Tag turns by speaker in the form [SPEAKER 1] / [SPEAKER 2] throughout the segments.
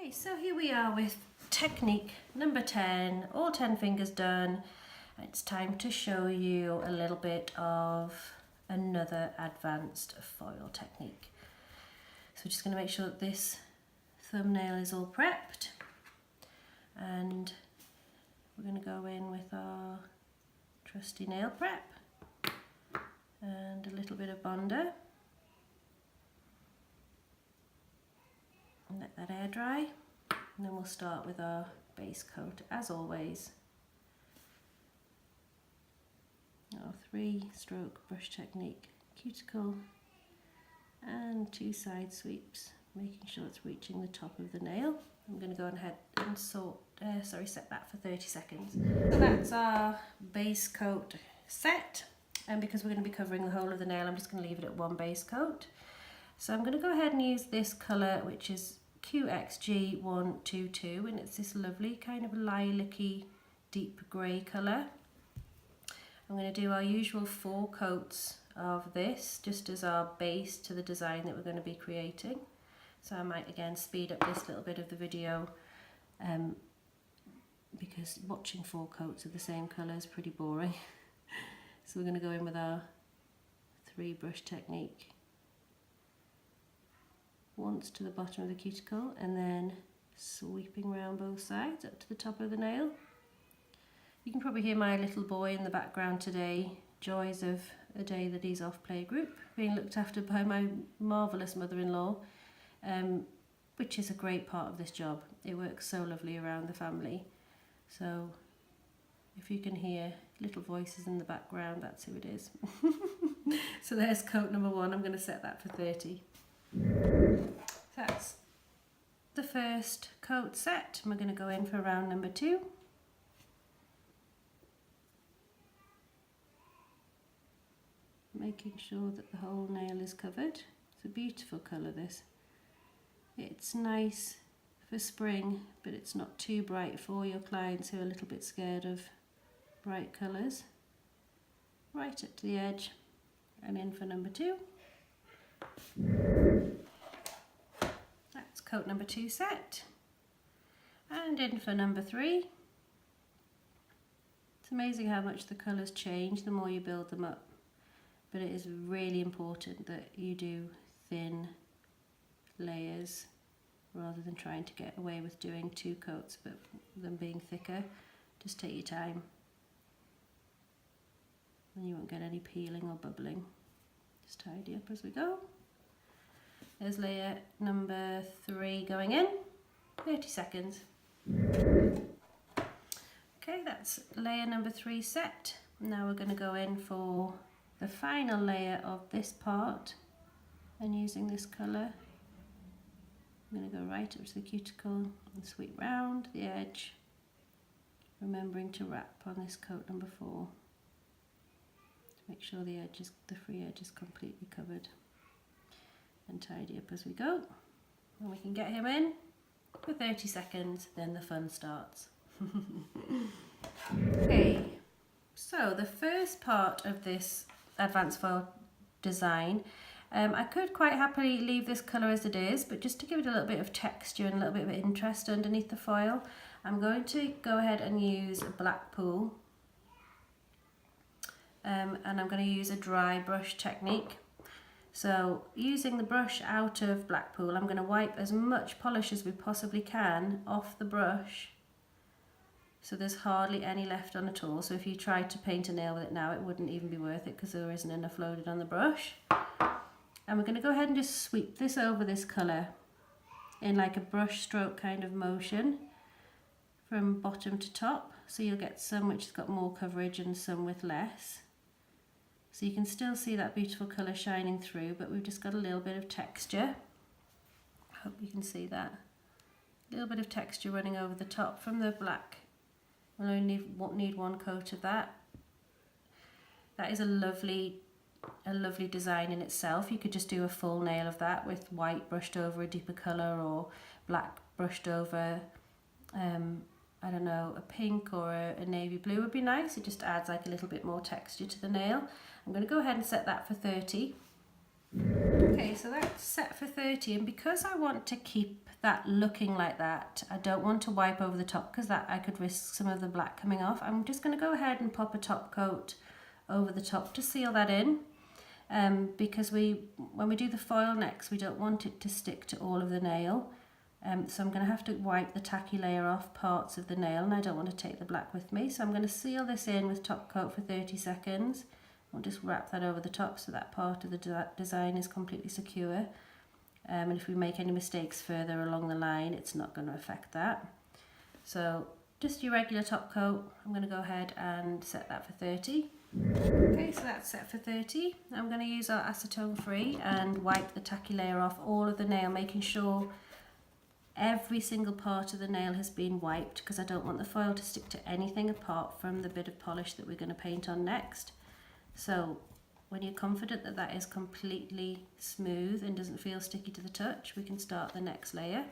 [SPEAKER 1] Okay, so here we are with technique number 10, all 10 fingers done. It's time to show you a little bit of another advanced foil technique. So we're just going to make sure that this thumbnail is all prepped, and we're going to go in with our trusty nail prep and a little bit of Bonder. And let that air dry, and then we'll start with our base coat as always. Our 3-stroke brush technique, cuticle and 2 side sweeps, making sure it's reaching the top of the nail. I'm going to go ahead and set that for 30 seconds. So that's our base coat set, and because we're going to be covering the whole of the nail, I'm just going to leave it at 1 base coat. So I'm going to go ahead and use this colour, which is QXG122, and it's this lovely kind of lilac-y deep grey colour. I'm going to do our usual 4 coats of this just as our base to the design that we're going to be creating. So I might again speed up this little bit of the video because watching 4 coats of the same colour is pretty boring. So we're going to go in with our 3 brush technique. Once to the bottom of the cuticle and then sweeping around both sides up to the top of the nail. You can probably hear my little boy in the background today, joys of a day that he's off playgroup, being looked after by my marvellous mother-in-law, which is a great part of this job. It works so lovely around the family. So if you can hear little voices in the background, that's who it is. So there's coat number 1. I'm going to set that for 30. That's the first coat set. We're going to go in for round number 2. Making sure that the whole nail is covered. It's a beautiful colour, this. It's nice for spring, but it's not too bright for your clients who are a little bit scared of bright colours. Right up to the edge and in for number 2. That's coat number 2 set, and in for number 3. It's amazing how much the colours change the more you build them up, but it is really important that you do thin layers rather than trying to get away with doing 2 coats but them being thicker. Just take your time and you won't get any peeling or bubbling. Just tidy up as we go. There's layer number 3 going in, 30 seconds. Okay, that's layer number 3 set. Now we're going to go in for the final layer of this part, and using this colour, I'm going to go right up to the cuticle and sweep round the edge, remembering to wrap on this coat number 4 to make sure the free edge is completely covered. And tidy up as we go, and we can get him in for 30 seconds, then the fun starts. Okay, so the first part of this advanced foil design, I could quite happily leave this colour as it is, but just to give it a little bit of texture and a little bit of interest underneath the foil, I'm going to go ahead and use a black pool, and I'm going to use a dry brush technique. So using the brush out of Blackpool, I'm going to wipe as much polish as we possibly can off the brush, so there's hardly any left on at all. So if you tried to paint a nail with it now, it wouldn't even be worth it because there isn't enough loaded on the brush. And we're going to go ahead and just sweep this over this colour in like a brush stroke kind of motion from bottom to top. So you'll get some which has got more coverage and some with less. So you can still see that beautiful colour shining through, but we've just got a little bit of texture. I hope you can see that. A little bit of texture running over the top from the black. We'll only need 1 coat of that. That is a lovely design in itself. You could just do a full nail of that with white brushed over a deeper colour, or black brushed over I don't know, a pink or a navy blue would be nice. It just adds like a little bit more texture to the nail. I'm going to go ahead and set that for 30. Okay, so that's set for 30, and because I want to keep that looking like that, I don't want to wipe over the top because that I could risk some of the black coming off. I'm just going to go ahead and pop a top coat over the top to seal that in, because when we do the foil next, we don't want it to stick to all of the nail. So I'm going to have to wipe the tacky layer off parts of the nail, and I don't want to take the black with me. So I'm going to seal this in with top coat for 30 seconds. I'll just wrap that over the top so that part of the design is completely secure. And if we make any mistakes further along the line, it's not going to affect that. So just your regular top coat. I'm going to go ahead and set that for 30. Okay, so that's set for 30. I'm going to use our acetone free and wipe the tacky layer off all of the nail, making sure every single part of the nail has been wiped, because I don't want the foil to stick to anything apart from the bit of polish that we're going to paint on next. So when you're confident that that is completely smooth and doesn't feel sticky to the touch, we can start the next layer.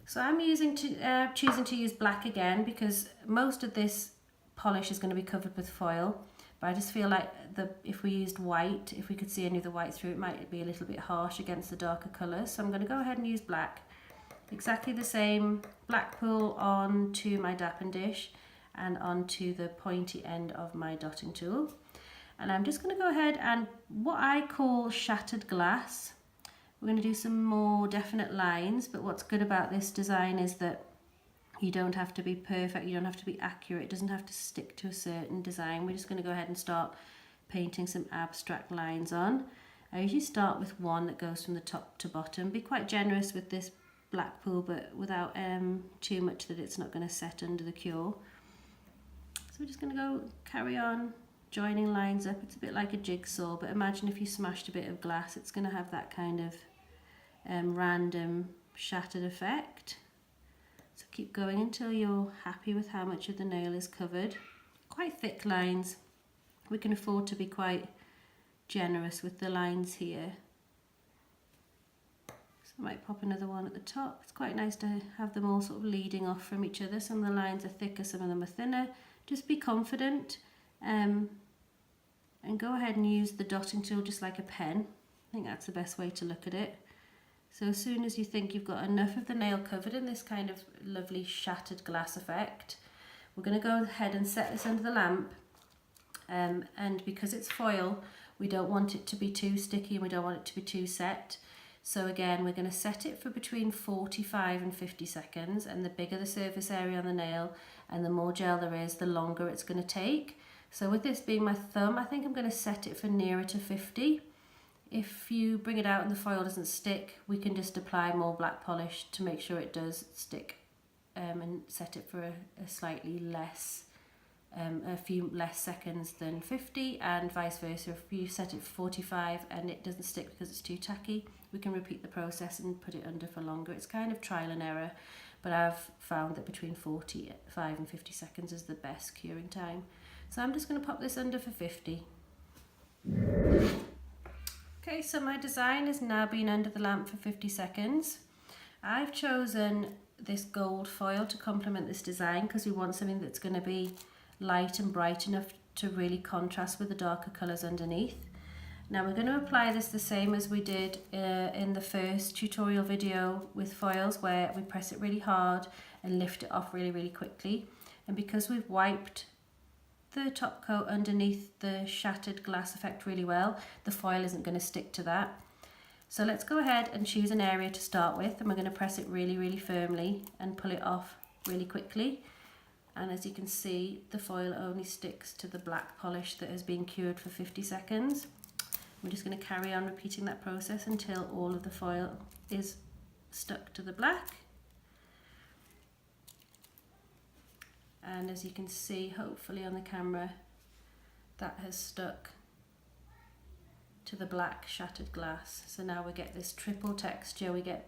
[SPEAKER 1] So I'm choosing to use black again because most of this polish is going to be covered with foil, but I just feel like if we used white, if we could see any of the white through, it might be a little bit harsh against the darker colours. So I'm going to go ahead and use black. Exactly the same Blackpool onto my dappen dish and onto the pointy end of my dotting tool. And I'm just going to go ahead and what I call shattered glass. We're going to do some more definite lines, but what's good about this design is that you don't have to be perfect, you don't have to be accurate, it doesn't have to stick to a certain design. We're just going to go ahead and start painting some abstract lines on. I usually start with one that goes from the top to bottom. Be quite generous with this Blackpool, but without too much that it's not going to set under the cure. So we're just going to go carry on joining lines up. It's a bit like a jigsaw, but imagine if you smashed a bit of glass, it's going to have that kind of random shattered effect. So keep going until you're happy with how much of the nail is covered. Quite thick lines. We can afford to be quite generous with the lines here. So I might pop another one at the top. It's quite nice to have them all sort of leading off from each other. Some of the lines are thicker, some of them are thinner. Just be confident. And go ahead and use the dotting tool just like a pen. I think that's the best way to look at it. So as soon as you think you've got enough of the nail covered in this kind of lovely shattered glass effect, we're going to go ahead and set this under the lamp. And because it's foil, we don't want it to be too sticky and we don't want it to be too set. So again, we're going to set it for between 45 and 50 seconds, and the bigger the surface area on the nail and the more gel there is, the longer it's going to take. So with this being my thumb, I think I'm going to set it for nearer to 50. If you bring it out and the foil doesn't stick, we can just apply more black polish to make sure it does stick, and set it for a slightly less, a few less seconds than 50, and vice versa. If you set it for 45 and it doesn't stick because it's too tacky, we can repeat the process and put it under for longer. It's kind of trial and error, but I've found that between 45 and 50 seconds is the best curing time. So I'm just going to pop this under for 50. Okay, so my design has now been under the lamp for 50 seconds. I've chosen this gold foil to complement this design because we want something that's going to be light and bright enough to really contrast with the darker colours underneath. Now we're going to apply this the same as we did in the first tutorial video with foils, where we press it really hard and lift it off really, really quickly. And because we've wiped the top coat underneath the shattered glass effect really well, the foil isn't going to stick to that. So let's go ahead and choose an area to start with, and we're going to press it really, really firmly and pull it off really quickly. And as you can see, the foil only sticks to the black polish that has been cured for 50 seconds. We're just going to carry on repeating that process until all of the foil is stuck to the black. And as you can see, hopefully on the camera, that has stuck to the black shattered glass. So now we get this triple texture. We get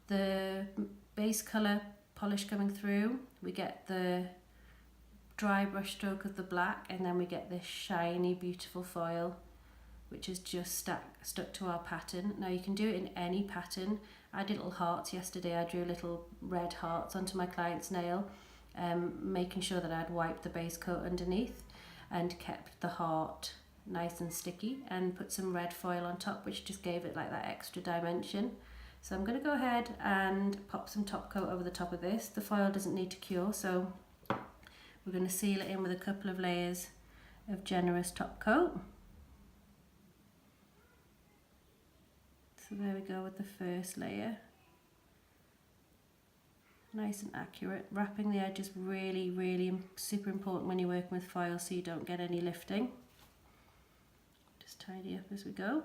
[SPEAKER 1] the base colour polish coming through, we get the dry brush stroke of the black, and then we get this shiny, beautiful foil, which is just stuck to our pattern. Now you can do it in any pattern. I did little hearts yesterday. I drew little red hearts onto my client's nail, making sure that I'd wiped the base coat underneath and kept the heart nice and sticky, and put some red foil on top, which just gave it like that extra dimension. So I'm going to go ahead and pop some top coat over the top of this. The foil doesn't need to cure, so we're going to seal it in with a couple of layers of generous top coat. So there we go with the first layer. Nice and accurate. Wrapping the edge is really super important when you're working with foil, so you don't get any lifting. Just tidy up as we go.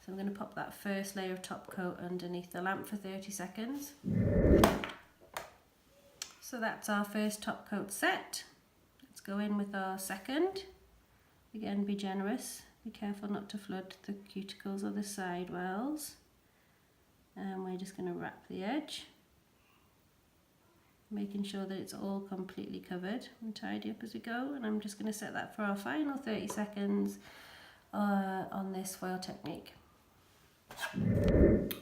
[SPEAKER 1] So I'm going to pop that first layer of top coat underneath the lamp for 30 seconds. So that's our first top coat set. Let's go in with our second. Again, be generous. Be careful not to flood the cuticles or the side wells. And we're just going to wrap the edge, making sure that it's all completely covered, and tidy up as we go. And I'm just going to set that for our final 30 seconds on this foil technique.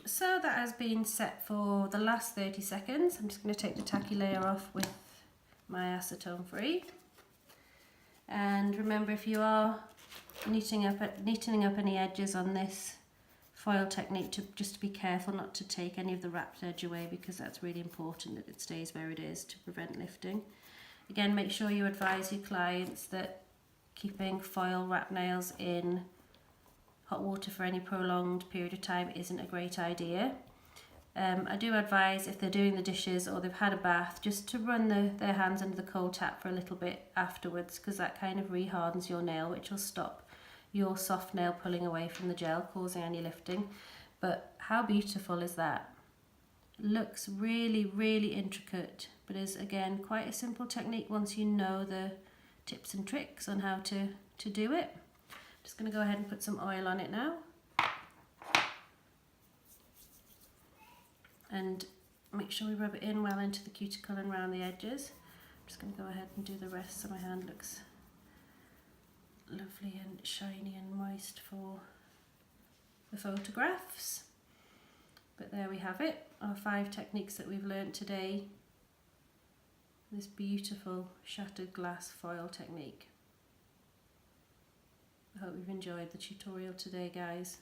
[SPEAKER 1] So that has been set for the last 30 seconds. I'm just going to take the tacky layer off with my acetone free. And remember, if you are neatening up any edges on this foil technique, to be careful not to take any of the wrapped edge away, because that's really important that it stays where it is to prevent lifting. Again, make sure you advise your clients that keeping foil wrap nails in hot water for any prolonged period of time isn't a great idea. I do advise, if they're doing the dishes or they've had a bath, just to run their hands under the cold tap for a little bit afterwards, because that kind of re-hardens your nail, which will stop your soft nail pulling away from the gel, causing any lifting. But how beautiful is that? Looks really intricate, but is again quite a simple technique once you know the tips and tricks on how to do it. Just going to go ahead and put some oil on it now, and make sure we rub it in well into the cuticle and around the edges. I'm just going to go ahead and do the rest so my hand looks lovely and shiny and moist for the photographs. But there we have it, our 5 techniques that we've learnt today. This beautiful shattered glass foil technique. I hope you've enjoyed the tutorial today, guys.